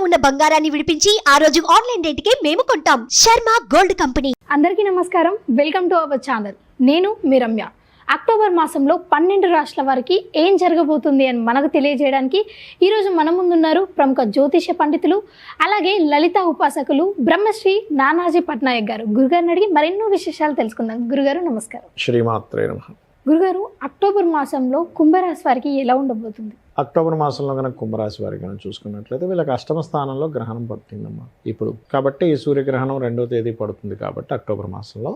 ఉన్న బంగారాన్ని విడిపించి ఆ రోజు ఆన్లైన్ రేటుకే మేము కొంటాం. Sharma gold company. అందరికీ నమస్కారం. Welcome to our channel. నేను మీ రమ్య. అక్టోబర్ మాసంలో 12 రాష్ట్రాల వారికి ఏం జరగబోతుంది అని మనకు తెలియజేయడానికి ఈరోజు మన ముందున్నారు ప్రముఖ జ్యోతిష పండితులు, అలాగే లలిత ఉపాసకులు బ్రహ్మశ్రీ నానాజీ పట్నాయక్ గారు. గురుగారిని అడిగి మరెన్నో విశేషాలు తెలుసుకుందాం. గురుగారు నమస్కారం. శ్రీమాత్రే నమః. గురుగారు, అక్టోబర్ మాసంలో కుంభరాశి వారికి ఎలా ఉండబోతుంది? అక్టోబర్ మాసంలో కనుక కుంభరాశి వారికి కనుక చూసుకున్నట్లయితే వీళ్ళకి అష్టమ స్థానంలో గ్రహణం పడుతుందమ్మా ఇప్పుడు. కాబట్టి సూర్యగ్రహణం 2వ తేదీ పడుతుంది. కాబట్టి అక్టోబర్ మాసంలో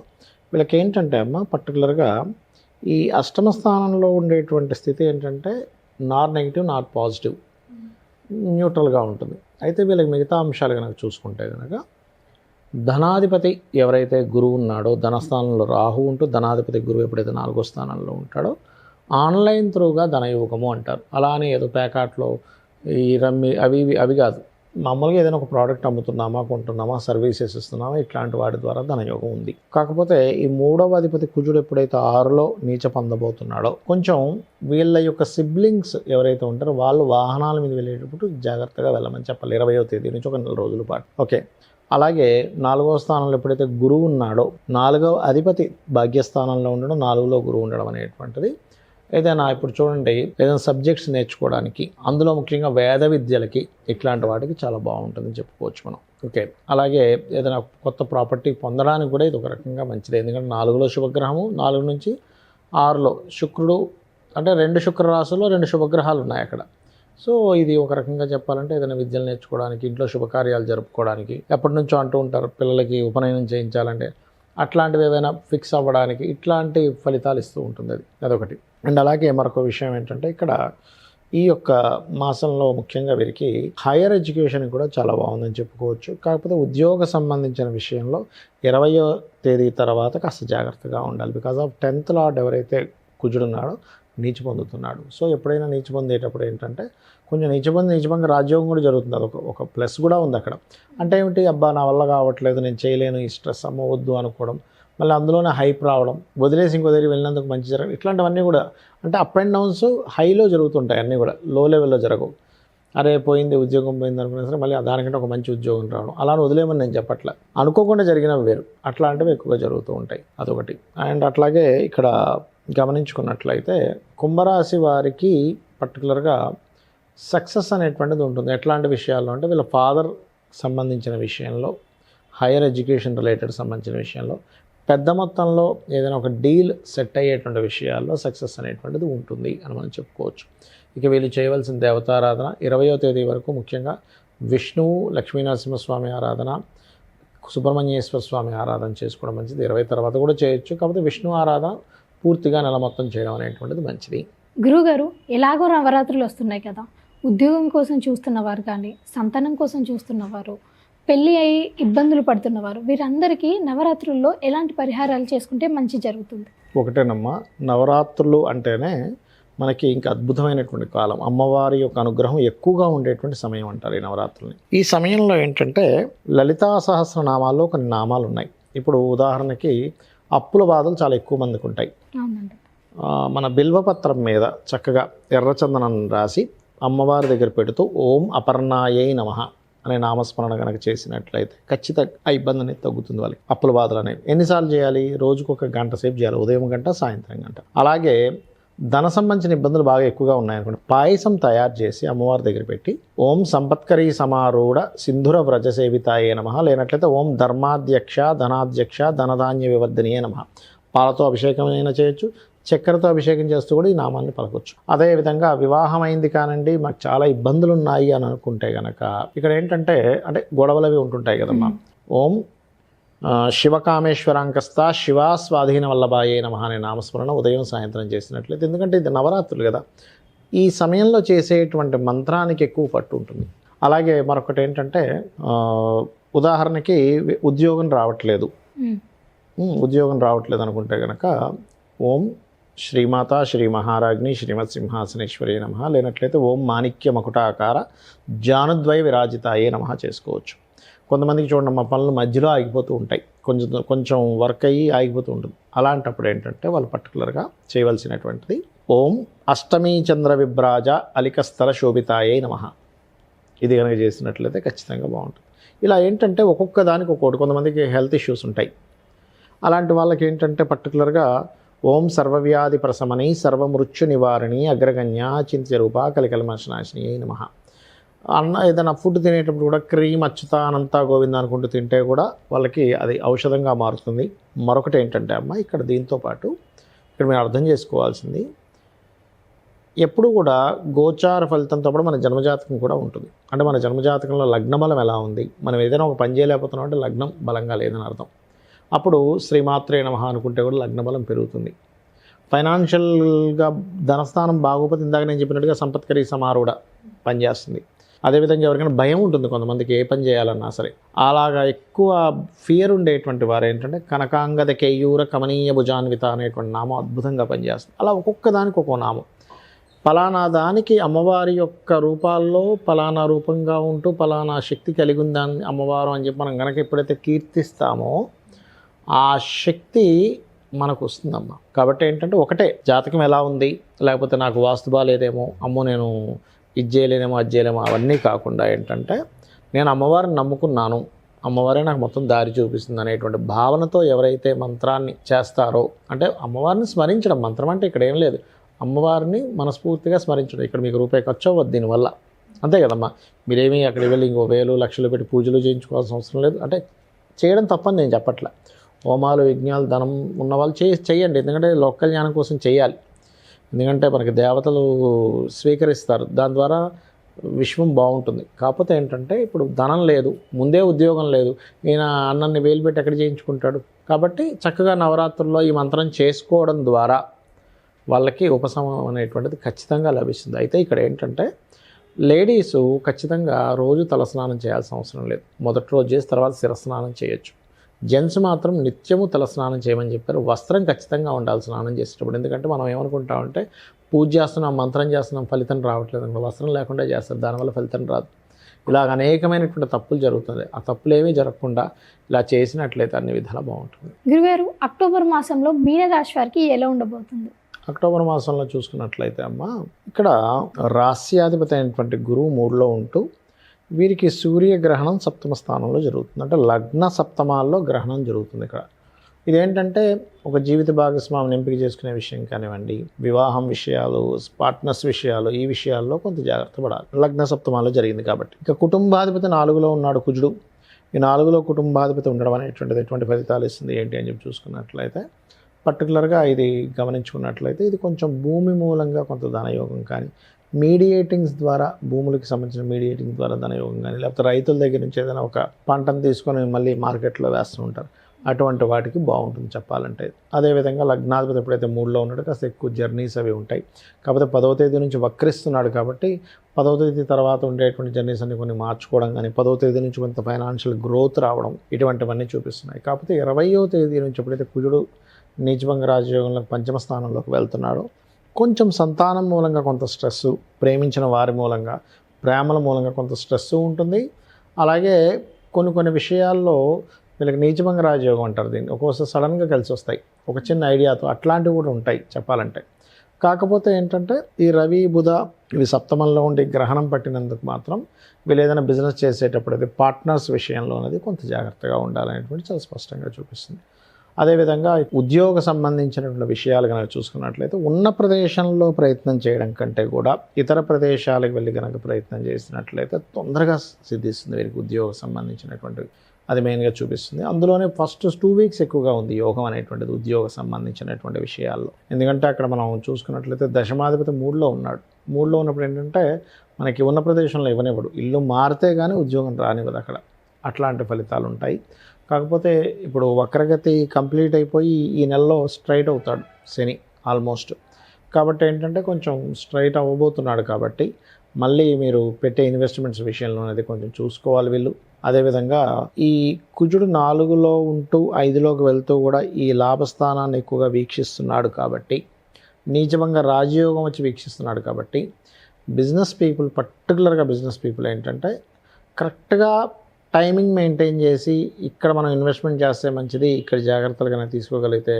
వీళ్ళకి ఏంటంటే అమ్మ పర్టికులర్గా ఈ అష్టమ స్థానంలో ఉండేటువంటి స్థితి ఏంటంటే నాట్ నెగిటివ్ నాట్ పాజిటివ్, న్యూట్రల్గా ఉంటుంది. అయితే వీళ్ళకి మిగతా అంశాలు కనుక చూసుకుంటే కనుక ధనాధిపతి ఎవరైతే గురువు ఉన్నాడో, ధనస్థానంలో రాహు ఉంటూ ధనాధిపతి గురువు ఎప్పుడైతే 4వ స్థానంలో ఉంటాడో ఆన్లైన్ త్రూగా ధనయోగము అంటారు. అలానే ఏదో ప్యాకాట్లో ఈ రమ్మి అవి కాదు, మామూలుగా ఏదైనా ఒక ప్రోడక్ట్ అమ్ముతున్నామా, కొంటున్నామా, సర్వీసెస్ ఇస్తున్నామా, ఇట్లాంటి వాటి ద్వారా ధనయోగం ఉంది. కాకపోతే ఈ 3వ అధిపతి కుజుడు ఎప్పుడైతే 6లో నీచ పొందబోతున్నాడో కొంచెం వీళ్ళ యొక్క సిబ్లింగ్స్ ఎవరైతే ఉంటారో వాళ్ళు వాహనాల మీద వెళ్ళేటప్పుడు జాగ్రత్తగా వెళ్ళమని చెప్పాలి 20వ తేదీ నుంచి ఒక 4 రోజుల పాటు. ఓకే. అలాగే 4వ స్థానంలో ఎప్పుడైతే గురువు ఉన్నాడో 4వ అధిపతి భాగ్యస్థానంలో ఉండడం, 4లో గురువు ఉండడం అనేటువంటిది ఏదైనా ఇప్పుడు చూడండి ఏదైనా సబ్జెక్ట్స్ నేర్చుకోవడానికి, అందులో ముఖ్యంగా వేద విద్యలకి ఇట్లాంటి వాటికి చాలా బాగుంటుందని చెప్పుకోవచ్చు మనం. ఓకే. అలాగే ఏదైనా కొత్త ప్రాపర్టీ పొందడానికి కూడా ఇది ఒక రకంగా మంచిది. ఎందుకంటే 4లో శుభగ్రహము, 4 నుంచి 6లో శుక్రుడు, అంటే 2 శుక్ర రాశుల్లో 2 శుభగ్రహాలు ఉన్నాయి అక్కడ. సో ఇది ఒక రకంగా చెప్పాలంటే ఏదైనా విద్యలు నేర్చుకోవడానికి, ఇంట్లో శుభకార్యాలు జరుపుకోవడానికి, ఎప్పటి నుంచో అంటూ ఉంటారు పిల్లలకి ఉపనయనం చేయించాలంటే అట్లాంటివి ఏవైనా ఫిక్స్ అవ్వడానికి ఇట్లాంటి ఫలితాలు ఇస్తూ ఉంటుంది అదొకటి. అండ్ అలాగే మరొక విషయం ఏంటంటే ఇక్కడ ఈ యొక్క మాసంలో ముఖ్యంగా వీరికి హైయర్ ఎడ్యుకేషన్ కూడా చాలా బాగుందని చెప్పుకోవచ్చు. కాకపోతే ఉద్యోగ సంబంధించిన విషయంలో 20వ తేదీ తర్వాత కాస్త జాగ్రత్తగా ఉండాలి. బికాజ్ ఆఫ్ 10th లార్డ్ ఎవరైతే కుజుడున్నాడో నీచి పొందుతున్నాడు. సో ఎప్పుడైనా నీచి పొందేటప్పుడు ఏంటంటే కొంచెం నీచభంగా రాజ్యోగం కూడా జరుగుతుంది. అది ఒక ప్లస్ కూడా ఉంది అక్కడ. అంటే ఏమిటి, అబ్బా నా వల్ల కావట్లేదు, నేను చేయలేను, ఈ స్ట్రెస్ అమ్మవద్దు అనుకోవడం, మళ్ళీ అందులోనే హైప్ రావడం, వదిలేసి ఇంకో దగ్గర వెళ్ళినందుకు మంచి జరగడం, ఇట్లాంటివన్నీ కూడా అంటే అప్ అండ్ డౌన్స్ హైలో జరుగుతుంటాయి. అన్నీ కూడా లో లెవెల్లో జరగవు. అరే పోయింది ఉద్యోగం పోయింది అనుకున్నా సరే మళ్ళీ దానికంటే ఒక మంచి ఉద్యోగం రావడం, అలా వదిలేమని నేను చెప్పట్లే, అనుకోకుండా జరిగినవి వేరు, అట్లాంటివి ఎక్కువగా జరుగుతూ ఉంటాయి. అదొకటి. అండ్ అట్లాగే ఇక్కడ గమనించుకున్నట్లయితే కుంభరాశి వారికి పర్టికులర్గా సక్సెస్ అనేటువంటిది ఉంటుంది. ఎట్లాంటి విషయాల్లో అంటే వీళ్ళ ఫాదర్ సంబంధించిన విషయంలో, హైయర్ ఎడ్యుకేషన్ రిలేటెడ్ సంబంధించిన విషయంలో, పెద్ద మొత్తంలో ఏదైనా ఒక డీల్ సెట్ అయ్యేటువంటి విషయాల్లో సక్సెస్ అనేటువంటిది ఉంటుంది అని మనం చెప్పుకోవచ్చు. ఇక వీళ్ళు చేయవలసిన దేవతారాధన 20వ తేదీ వరకు ముఖ్యంగా విష్ణువు, లక్ష్మీనరసింహస్వామి ఆరాధన, సుబ్రహ్మణ్యేశ్వర స్వామి ఆరాధన చేసుకోవడం మంచిది. 20 తర్వాత కూడా చేయొచ్చు. కాకపోతే విష్ణు ఆరాధన పూర్తిగా నెల మొత్తం చేయడం అనేటువంటిది మంచిది. గురుగారు, ఎలాగో నవరాత్రులు వస్తున్నాయి కదా, ఉద్యోగం కోసం చూస్తున్నవారు కానీ, సంతానం కోసం చూస్తున్నవారు, పెళ్ళి అయి ఇబ్బందులు పడుతున్నవారు, వీరందరికీ నవరాత్రుల్లో ఎలాంటి పరిహారాలు చేసుకుంటే మంచి జరుగుతుంది? ఒకటేనమ్మా, నవరాత్రులు అంటేనే మనకి ఇంకా అద్భుతమైనటువంటి కాలం, అమ్మవారి యొక్క అనుగ్రహం ఎక్కువగా ఉండేటువంటి సమయం అంటారు ఈ నవరాత్రుల్ని. ఈ సమయంలో ఏంటంటే లలితా సహస్రనామాల్లో కొన్ని నామాలు ఉన్నాయి. ఇప్పుడు ఉదాహరణకి అప్పుల బాధలు చాలా ఎక్కువ మందికి ఉంటాయి. అవునండి. మన బిల్వపత్రం మీద చక్కగా ఎర్రచందనం రాసి అమ్మవారి దగ్గర పెడుతూ ఓం అపర్ణాయై నమః అనే నామస్మరణ కనుక చేసినట్లయితే ఖచ్చితంగా ఆ ఇబ్బంది అనేది తగ్గుతుంది వాళ్ళకి. అప్పుల బాధలు అనేవి ఎన్నిసార్లు చేయాలి? రోజుకు 1 గంట సేపు చేయాలి, ఉదయం గంట, సాయంత్రం గంట. అలాగే ధన సంబంధించిన ఇబ్బందులు బాగా ఎక్కువగా ఉన్నాయనుకోండి, పాయసం తయారు చేసి అమ్మవారి దగ్గర పెట్టి ఓం సంపత్కరీ సమారూఢ సింధుర వ్రజ సేవితాయే నమః, లేనట్లయితే ఓం ధర్మాధ్యక్ష ధనాధ్యక్ష ధనధాన్య వివర్ధనీయే నమః, పాలతో అభిషేకం అయినా చేయొచ్చు, చక్కెరతో అభిషేకం చేస్తూ కూడా ఈ నామాన్ని పలకొచ్చు. అదేవిధంగా వివాహం అయింది కానండి మాకు చాలా ఇబ్బందులు ఉన్నాయి అని అనుకుంటే కనుక ఇక్కడ ఏంటంటే అంటే గొడవలు అవి ఉంటుంటాయి కదమ్మా, ఓం శివకామేశ్వరాంకస్త శివా స్వాధీన వల్లభాయే నమః అనే నామస్మరణ ఉదయం సాయంత్రం చేసినట్లయితే, ఎందుకంటే ఇది నవరాత్రులు కదా, ఈ సమయంలో చేసేటువంటి మంత్రానికి ఎక్కువ పట్టు ఉంటుంది. అలాగే మరొకటి ఏంటంటే ఉదాహరణకి ఉద్యోగం రావట్లేదు అనుకుంటే కనుక ఓం శ్రీమాత శ్రీ మహారాజ్ని శ్రీమత్ సింహాసనేశ్వరి నమః, లేనట్లయితే ఓం మాణిక్య మకుటాకార జానుద్వయ విరాజితాయే నమః చేసుకోవచ్చు. కొంతమందికి చూడండి మా పనులు మధ్యలో ఆగిపోతూ ఉంటాయి, కొంచెం వర్క్ అయ్యి ఆగిపోతూ ఉంటుంది. అలాంటప్పుడు ఏంటంటే వాళ్ళు పర్టికులర్గా చేయవలసినటువంటిది ఓం అష్టమీ చంద్ర విభ్రాజ అలికస్థల శోభితాయే నమః ఇది కనుక చేసినట్లయితే ఖచ్చితంగా బాగుంటుంది. ఇలా ఏంటంటే ఒక్కొక్క దానికి ఒక్కొక్కటి, కొంతమందికి హెల్త్ ఇష్యూస్ ఉంటాయి. అలాంటి వాళ్ళకి ఏంటంటే పర్టికులర్గా ఓం సర్వవ్యాధి ప్రశమని సర్వమృత్యు నివారణి అగ్రగణ్య చింత్యరూప కలికల్మశనాశిని నమః. ఏదైనా ఫుడ్ తినేటప్పుడు కూడా క్రీమ్ అచ్యుతానంతా గోవింద అనుకుంటూ తింటే కూడా వాళ్ళకి అది ఔషధంగా మారుతుంది. మరొకటి ఏంటంటే అమ్మ, ఇక్కడ దీంతో పాటు ఇక్కడ మీరు అర్థం చేసుకోవాల్సింది, ఎప్పుడు కూడా గోచార ఫలితంతో పాటు మన జన్మజాతకం కూడా ఉంటుంది. అంటే మన జన్మజాతకంలో లగ్న బలం ఎలా ఉంది, మనం ఏదైనా ఒక పని చేయలేకపోతున్నాం అంటే లగ్నం బలంగా లేదని అర్థం. అప్పుడు శ్రీమాత్రే నమః అనుకుంటే కూడా లగ్న బలం పెరుగుతుంది. ఫైనాన్షియల్గా ధనస్థానం బాగోపోతే ఇందాక నేను చెప్పినట్టుగా సంపత్కరీ సమారూఢ పనిచేస్తుంది. అదేవిధంగా ఎవరికైనా భయం ఉంటుంది కొంతమందికి, ఏ పని చేయాలన్నా సరే. అలాగా ఎక్కువ ఫియర్ ఉండేటువంటి వారు ఏంటంటే కనకాంగద కేయూర కమనీయ భుజాన్విత అనేటువంటి నామం అద్భుతంగా పనిచేస్తుంది. అలా ఒక్కొక్క దానికి ఒక్కో నామం, పలానా దానికి అమ్మవారి యొక్క రూపాల్లో పలానా రూపంగా ఉంటూ పలానా శక్తి కలిగి ఉందని అమ్మవారు అని చెప్పి మనం కనుక ఎప్పుడైతే కీర్తిస్తామో ఆ శక్తి మనకు వస్తుందమ్మా. కాబట్టి ఏంటంటే ఒకటే జాతకం ఎలా ఉంది, లేకపోతే నాకు వాస్తు బాలేదేమో, అమ్మో నేను ఇది చేయలేనేమో అది చేయలేమో, అవన్నీ కాకుండా ఏంటంటే నేను అమ్మవారిని నమ్ముకున్నాను, అమ్మవారే నాకు మొత్తం దారి చూపిస్తుంది అనేటువంటి భావనతో ఎవరైతే మంత్రాన్ని చేస్తారో, అంటే అమ్మవారిని స్మరించడం, మంత్రం అంటే ఇక్కడ ఏం లేదు, అమ్మవారిని మనస్ఫూర్తిగా స్మరించడం. ఇక్కడ మీకు రూపాయి ఖర్చు అవ్వద్దు దీనివల్ల, అంతే కదమ్మా. మీరేమీ అక్కడికి వెళ్ళి ఇంకో 1000 లక్షలు పెట్టి పూజలు చేయించుకోవాల్సిన అవసరం లేదు. అంటే చేయడం తప్పని నేను చెప్పట్లే, హోమాలు యజ్ఞాలు ధనం ఉన్న వాళ్ళు చేయండి, ఎందుకంటే లోక జ్ఞానం కోసం చేయాలి. ఎందుకంటే మనకి దేవతలు స్వీకరిస్తారు, దాని ద్వారా విశ్వం బాగుంటుంది. కాకపోతే ఏంటంటే ఇప్పుడు ధనం లేదు, ముందే ఉద్యోగం లేదు, ఈయన అన్నన్ని వేలు పెట్టి ఎక్కడ చేయించుకుంటాడు. కాబట్టి చక్కగా నవరాత్రుల్లో ఈ మంత్రం చేసుకోవడం ద్వారా వాళ్ళకి ఉపశమనం అనేటువంటిది ఖచ్చితంగా లభిస్తుంది. అయితే ఇక్కడ ఏంటంటే లేడీసు ఖచ్చితంగా రోజు తలస్నానం చేయాల్సిన అవసరం లేదు. మొదటి రోజు చేసి తర్వాత శిరస్నానం చేయొచ్చు. జెంట్స్ మాత్రం నిత్యము తలస్నానం చేయమని చెప్పారు. వస్త్రం ఖచ్చితంగా ఉండాలి స్నానం చేసేటప్పుడు. ఎందుకంటే మనం ఏమనుకుంటామంటే పూజ చేస్తున్నాం, మంత్రం చేస్తున్నాం, ఫలితం రావట్లేదు అనుకో, వస్త్రం లేకుండా చేస్తారు, దానివల్ల ఫలితం రాదు. ఇలాగ అనేకమైనటువంటి తప్పులు జరుగుతుంది. ఆ తప్పులు ఏమీ జరగకుండా ఇలా చేసినట్లయితే అన్ని విధాలా బాగుంటుంది. గురుగారు, అక్టోబర్ మాసంలో మీనరాశి వారికి ఎలా ఉండబోతుంది? అక్టోబర్ మాసంలో చూసుకున్నట్లయితే అమ్మ, ఇక్కడ రాస్యాధిపతి అయినటువంటి గురువు 3లో ఉంటూ వీరికి సూర్యగ్రహణం సప్తమ స్థానంలో జరుగుతుంది. అంటే లగ్న సప్తమాల్లో గ్రహణం జరుగుతుంది. ఇక్కడ ఇదేంటంటే ఒక జీవిత భాగస్వామిని ఎంపిక చేసుకునే విషయం కానివ్వండి, వివాహం విషయాలు, పార్ట్నర్స్ విషయాలు, ఈ విషయాల్లో కొంత జాగ్రత్త పడాలి. లగ్న సప్తమాల్లో జరిగింది కాబట్టి. ఇక కుటుంబాధిపతి 4లో ఉన్నాడు కుజుడు. ఈ 4లో కుటుంబాధిపతి ఉండడం అనేటువంటిది ఎటువంటి ఫలితాలు ఇస్తుంది ఏంటి అని చెప్పి చూసుకున్నట్లయితే పర్టికులర్గా ఇది గమనించుకున్నట్లయితే ఇది కొంచెం భూమి మూలంగా కొంత ధనయోగం కానీ, మీడియేటింగ్స్ ద్వారా భూములకి సంబంధించిన మీడియేటింగ్ ద్వారా ధనయోగం కానీ, లేకపోతే రైతుల దగ్గర నుంచి ఏదైనా ఒక పంటను తీసుకొని మళ్ళీ మార్కెట్లో వేస్తూ ఉంటారు, అటువంటి వాటికి బాగుంటుంది చెప్పాలంటే. అదేవిధంగా లగ్నాధిపతి ఎప్పుడైతే 3లో ఉన్నాడో కాస్త ఎక్కువ జర్నీస్ అవి ఉంటాయి. కాకపోతే 10వ తేదీ నుంచి వక్రిస్తున్నాడు కాబట్టి 10వ తేదీ తర్వాత ఉండేటువంటి జర్నీస్ అన్ని కొన్ని మార్చుకోవడం కానీ, 10వ తేదీ నుంచి కొంత ఫైనాన్షియల్ గ్రోత్ రావడం, ఇటువంటివన్నీ చూపిస్తున్నాయి. కాకపోతే 20వ తేదీ నుంచి ఎప్పుడైతే కుజుడు నీచభంగ రాజయోగంలో పంచమ స్థానంలోకి వెళ్తున్నాడో కొంచెం సంతానం మూలంగా కొంత స్ట్రెస్సు, ప్రేమించిన వారి మూలంగా, ప్రేమల మూలంగా కొంత స్ట్రెస్సు ఉంటుంది. అలాగే కొన్ని విషయాల్లో వీళ్ళకి నీచభంగ రాజయోగం అంటారు దీన్ని, ఒక్కోసారి సడన్గా కలిసి వస్తాయి ఒక చిన్న ఐడియాతో, అట్లాంటివి కూడా ఉంటాయి చెప్పాలంటే. కాకపోతే ఏంటంటే ఈ రవి బుధ ఇవి సప్తమంలో ఉండి గ్రహణం పట్టినందుకు మాత్రం వీళ్ళు ఏదైనా బిజినెస్ చేసేటప్పుడు అది పార్ట్నర్స్ విషయంలో అనేది కొంత జాగ్రత్తగా ఉండాలనేటువంటి చాలా స్పష్టంగా చూపిస్తుంది. అదేవిధంగా ఉద్యోగ సంబంధించినటువంటి విషయాలు కనుక చూసుకున్నట్లయితే ఉన్న ప్రదేశంలో ప్రయత్నం చేయడం కంటే కూడా ఇతర ప్రదేశాలకు వెళ్ళి కనుక ప్రయత్నం చేసినట్లయితే తొందరగా సిద్ధిస్తుంది వీరికి ఉద్యోగ సంబంధించినటువంటివి, అది మెయిన్గా చూపిస్తుంది. అందులోనే ఫస్ట్ 2 వీక్స్ ఎక్కువగా ఉంది యోగం అనేటువంటిది ఉద్యోగ సంబంధించినటువంటి విషయాల్లో. ఎందుకంటే అక్కడ మనం చూసుకున్నట్లయితే దశమాధిపతి 3లో ఉన్నాడు. 3లో ఉన్నప్పుడు ఏంటంటే మనకి ఉన్న ప్రదేశంలో ఇవ్వనివ్వడు, ఇల్లు మారితే కానీ ఉద్యోగం రానివ్వదు అక్కడ, అట్లాంటి ఫలితాలు ఉంటాయి. కాకపోతే ఇప్పుడు వక్రగతి కంప్లీట్ అయిపోయి ఈ నెలలో స్ట్రైట్ అవుతాడు శని ఆల్మోస్ట్. కాబట్టి ఏంటంటే కొంచెం స్ట్రైట్ అవ్వబోతున్నాడు కాబట్టి మళ్ళీ మీరు పెట్టే ఇన్వెస్ట్మెంట్స్ విషయంలో అనేది కొంచెం చూసుకోవాలి వీళ్ళు. అదేవిధంగా ఈ కుజుడు 4లో ఉంటూ 5లోకి వెళ్తూ కూడా ఈ లాభస్థానాన్ని ఎక్కువగా వీక్షిస్తున్నాడు కాబట్టి, నీచభంగ రాజయోగం వచ్చి వీక్షిస్తున్నాడు కాబట్టి బిజినెస్ పీపుల్, పర్టికులర్గా బిజినెస్ పీపుల్ ఏంటంటే కరెక్ట్గా టైమింగ్ మెయింటైన్ చేసి ఇక్కడ మనం ఇన్వెస్ట్మెంట్ చేస్తే మంచిది, ఇక్కడ జాగ్రత్తలు కనుక తీసుకోగలిగితే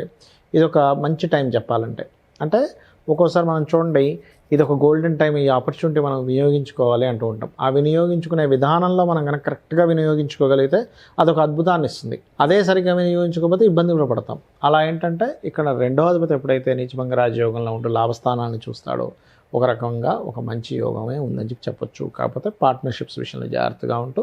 ఇది ఒక మంచి టైం చెప్పాలంటే. అంటే ఒక్కోసారి మనం చూడండి ఇది ఒక గోల్డెన్ టైం, ఈ ఆపర్చునిటీ మనం వినియోగించుకోవాలి అంటూ ఉంటాం. ఆ వినియోగించుకునే విధానంలో మనం కనుక కరెక్ట్గా వినియోగించుకోగలిగితే అదొక అద్భుతాన్ని ఇస్తుంది. అదే సరిగ్గా వినియోగించుకోకపోతే ఇబ్బందులు పడతాం. అలా ఏంటంటే ఇక్కడ రెండవ అధిపతి ఎప్పుడైతే నీచభంగ రాజయోగంలో ఉంటూ లాభస్థానాన్ని చూస్తాడో ఒక రకంగా ఒక మంచి యోగమే ఉందని చెప్పొచ్చు. కాకపోతే పార్ట్నర్షిప్స్ విషయంలో జాగ్రత్తగా ఉంటూ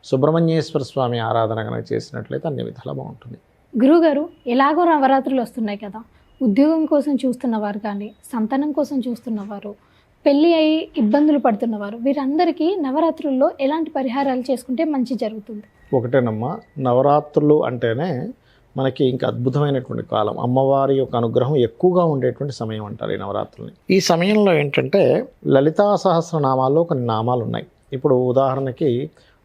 సుబ్రహ్మణ్యేశ్వర స్వామి ఆరాధన కనుక చేసినట్లయితే అన్ని విధాలా బాగుంటుంది. గురుగారు, ఎలాగో నవరాత్రులు వస్తున్నాయి కదా, ఉద్యోగం కోసం చూస్తున్నవారు కానీ, సంతానం కోసం చూస్తున్నవారు, పెళ్ళి అయి ఇబ్బందులు పడుతున్నవారు, వీరందరికీ నవరాత్రుల్లో ఎలాంటి పరిహారాలు చేసుకుంటే మంచి జరుగుతుంది? ఒకటేనమ్మా, నవరాత్రులు అంటేనే మనకి ఇంకా అద్భుతమైనటువంటి కాలం, అమ్మవారి యొక్క అనుగ్రహం ఎక్కువగా ఉండేటువంటి సమయం అంటారు ఈ నవరాత్రుల్ని. ఈ సమయంలో ఏంటంటే లలితా సహస్రనామాల్లో కొన్ని నామాలు ఉన్నాయి. ఇప్పుడు ఉదాహరణకి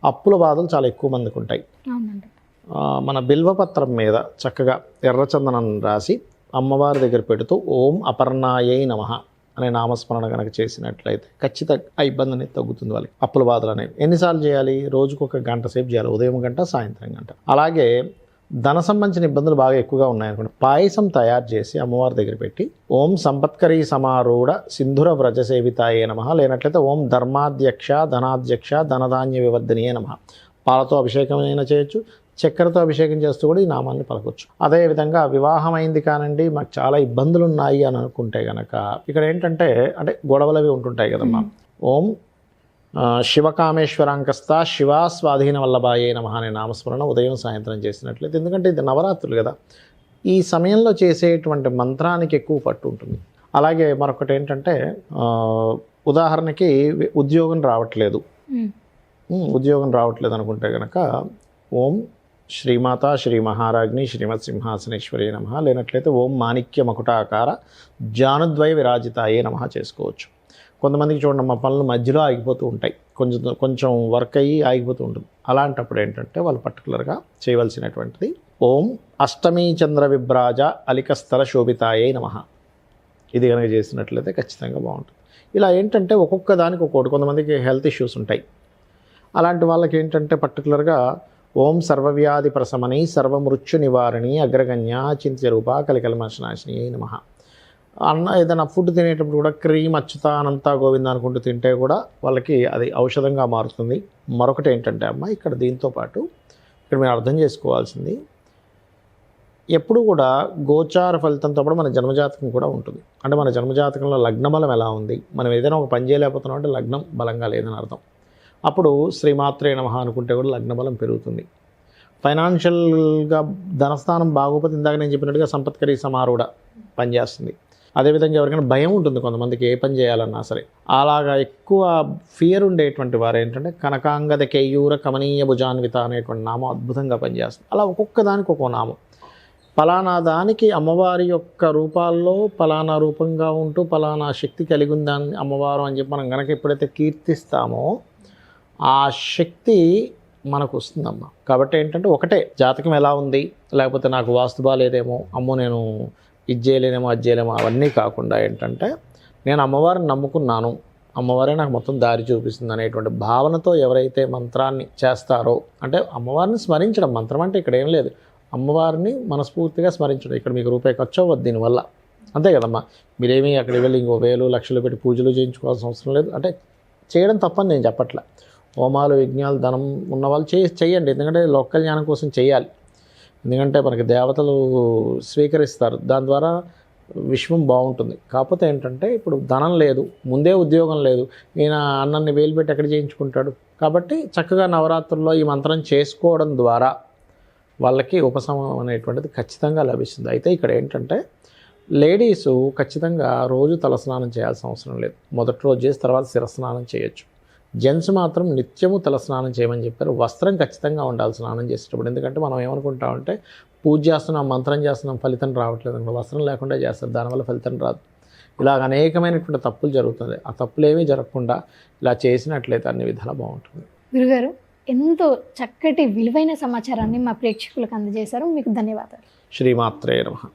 అప్పుల బాధలు చాలా ఎక్కువ మందికి ఉంటాయి. అవునండి. మన బిల్వపత్రం మీద చక్కగా ఎర్రచందనం రాసి అమ్మవారి దగ్గర పెడుతూ ఓం అపర్ణాయై నమః అనే నామస్మరణ కనుక చేసినట్లయితే ఖచ్చితంగా ఆ ఇబ్బంది అనేది తగ్గుతుంది. వాళ్ళకి అప్పుల బాధలు అనేవి ఎన్నిసార్లు చేయాలి? రోజుకు 1 గంట సేపు చేయాలి, ఉదయం గంట, సాయంత్రం గంట. అలాగే ధన సంబంధించిన ఇబ్బందులు బాగా ఎక్కువగా ఉన్నాయనుకోండి, పాయసం తయారు చేసి అమ్మవారి దగ్గర పెట్టి ఓం సంపత్కరీ సమారూఢ సింధుర వ్రజ సేవితాయే నమః, లేనట్లయితే ఓం ధర్మాధ్యక్ష ధనాధ్యక్ష ధనధాన్య వివర్ధనీయే నమః, పాలతో అభిషేకం అయినా చేయొచ్చు, చక్కెరతో అభిషేకం చేస్తూ కూడా ఈ నామాన్ని పలకొచ్చు. అదేవిధంగా వివాహం అయింది కానండి, మాకు చాలా ఇబ్బందులు ఉన్నాయి అని అనుకుంటే కనుక ఇక్కడ ఏంటంటే అంటే గొడవలు అవి ఉంటుంటాయి కదమ్మా. ఓం శివకామేశ్వరాంకస్త శివా స్వాధీన వల్లభాయే నమః అనే నామస్మరణ ఉదయం సాయంత్రం చేసినట్లయితే, ఎందుకంటే ఇది నవరాత్రులు కదా, ఈ సమయంలో చేసేటువంటి మంత్రానికి ఎక్కువ పట్టు ఉంటుంది. అలాగే మరొకటి ఏంటంటే ఉదాహరణకి ఉద్యోగం రావట్లేదు అనుకుంటే కనుక ఓం శ్రీమాత శ్రీ మహారాజ్ని శ్రీమత్ సింహాసనేశ్వరి నమః, లేనట్లయితే ఓం మాణిక్య మకుటాకార జానుద్వయ విరాజితాయే నమః చేసుకోవచ్చు. కొంతమందికి చూడండి మా పనులు మధ్యలో ఆగిపోతూ ఉంటాయి, కొంచెం వర్క్ అయ్యి ఆగిపోతూ ఉంటుంది. అలాంటప్పుడు ఏంటంటే వాళ్ళు పర్టికులర్గా చేయవలసినటువంటిది ఓం అష్టమీ చంద్ర విభ్రాజ అలికస్తర శోభితాయే నమః, ఇది కనుక చేసినట్లయితే ఖచ్చితంగా బాగుంటుంది. ఇలా ఏంటంటే ఒక్కొక్క దానికి ఒక్కొక్కటి, కొంతమందికి హెల్త్ ఇష్యూస్ ఉంటాయి, అలాంటి వాళ్ళకి ఏంటంటే పర్టికులర్గా ఓం సర్వవ్యాధి ప్రశమని సర్వమృత్యు నివారణి అగ్రగణ్య చింత్యరూప కలికల్మశనాశిని నమః. ఏదైనా ఫుడ్ తినేటప్పుడు కూడా క్రీమ్ అచ్యుతానంతా గోవింద అనుకుంటూ తింటే కూడా వాళ్ళకి అది ఔషధంగా మారుతుంది. మరొకటి ఏంటంటే అమ్మ, ఇక్కడ దీంతో పాటు ఇక్కడ మీరు అర్థం చేసుకోవాల్సింది, ఎప్పుడు కూడా గోచార ఫలితంతో పాటు మన జన్మజాతకం కూడా ఉంటుంది. అంటే మన జన్మజాతకంలో లగ్నబలం ఎలా ఉంది, మనం ఏదైనా ఒక పని చేయలేకపోతున్నాం అంటే లగ్నం బలంగా లేదని అర్థం. అప్పుడు శ్రీమాత్రే నమః అనుకుంటే కూడా లగ్నబలం పెరుగుతుంది. ఫైనాన్షియల్గా ధనస్థానం బాగోపోతే ఇందాక నేను చెప్పినట్టుగా సంపత్కరీ సమారూఢ పనిచేస్తుంది. అదేవిధంగా ఎవరికైనా భయం ఉంటుంది కొంతమందికి, ఏ పని చేయాలన్నా సరే. అలాగా ఎక్కువ ఫియర్ ఉండేటువంటి వారు ఏంటంటే కనకాంగద కేయూర కమనీయ భుజాన్విత అనేటువంటి నామం అద్భుతంగా పనిచేస్తుంది. అలా ఒక్కొక్క దానికి ఒక్కో నామం, పలానా దానికి అమ్మవారి యొక్క రూపాల్లో పలానా రూపంగా ఉంటూ పలానా శక్తి కలిగి ఉందాన్ని అమ్మవారు అని చెప్పి మనం కనుక ఎప్పుడైతే కీర్తిస్తామో ఆ శక్తి మనకు వస్తుందమ్మా. కాబట్టి ఏంటంటే ఒకటే జాతకం ఎలా ఉంది, లేకపోతే నాకు వాస్తు బాలేదేమో, అమ్మో నేను ఇది చేయలేనేమో అది చేయలేమో, అవన్నీ కాకుండా ఏంటంటే నేను అమ్మవారిని నమ్ముకున్నాను, అమ్మవారే నాకు మొత్తం దారి చూపిస్తుంది అనేటువంటి భావనతో ఎవరైతే మంత్రాన్ని చేస్తారో, అంటే అమ్మవారిని స్మరించడం, మంత్రం అంటే ఇక్కడ ఏం లేదు, అమ్మవారిని మనస్ఫూర్తిగా స్మరించడం. ఇక్కడ మీకు రూపాయి ఖర్చు అవ్వద్దు దీనివల్ల, అంతే కదమ్మా. మీరేమీ అక్కడికి వెళ్ళి ఇంకో 1000 లక్షలు పెట్టి పూజలు చేయించుకోవాల్సిన అవసరం లేదు. అంటే చేయడం తప్పని నేను చెప్పట్లే, హోమాలు యజ్ఞాలు ధనం ఉన్నవాళ్ళు చేయండి, ఎందుకంటే లోక కళ్యాణం కోసం చేయాలి. ఎందుకంటే మనకి దేవతలు స్వీకరిస్తారు, దాని ద్వారా విశ్వం బాగుంటుంది. కాకపోతే ఏంటంటే ఇప్పుడు ధనం లేదు, ముందే ఉద్యోగం లేదు, ఈయన అన్నన్ని వేలు పెట్టి ఎక్కడ చేయించుకుంటాడు. కాబట్టి చక్కగా నవరాత్రుల్లో ఈ మంత్రం చేసుకోవడం ద్వారా వాళ్ళకి ఉపశమనం అనేటువంటిది ఖచ్చితంగా లభిస్తుంది. అయితే ఇక్కడ ఏంటంటే లేడీసు ఖచ్చితంగా రోజు తలస్నానం చేయాల్సిన అవసరం లేదు, మొదటి రోజు చేసి తర్వాత శిరస్నానం చేయొచ్చు. జెంట్స్ మాత్రం నిత్యము తలస్నానం చేయమని చెప్పారు. వస్త్రం ఖచ్చితంగా ఉండాలి స్నానం చేసేటప్పుడు, ఎందుకంటే మనం ఏమనుకుంటామంటే పూజ చేస్తున్నాం, మంత్రం చేస్తున్నాం, ఫలితం రావట్లేదు అంటే వస్త్రం లేకుండా చేస్తారు, దానివల్ల ఫలితం రాదు. ఇలాగ అనేకమైనటువంటి తప్పులు జరుగుతుంది. ఆ తప్పులు ఏమీ జరగకుండా ఇలా చేసినట్లయితే అన్ని విధాలా బాగుంటుంది. గురుగారు, ఎంతో చక్కటి విలువైన సమాచారాన్ని మా ప్రేక్షకులకు అందజేశారు, మీకు ధన్యవాదాలు. శ్రీమాత్రే నమః.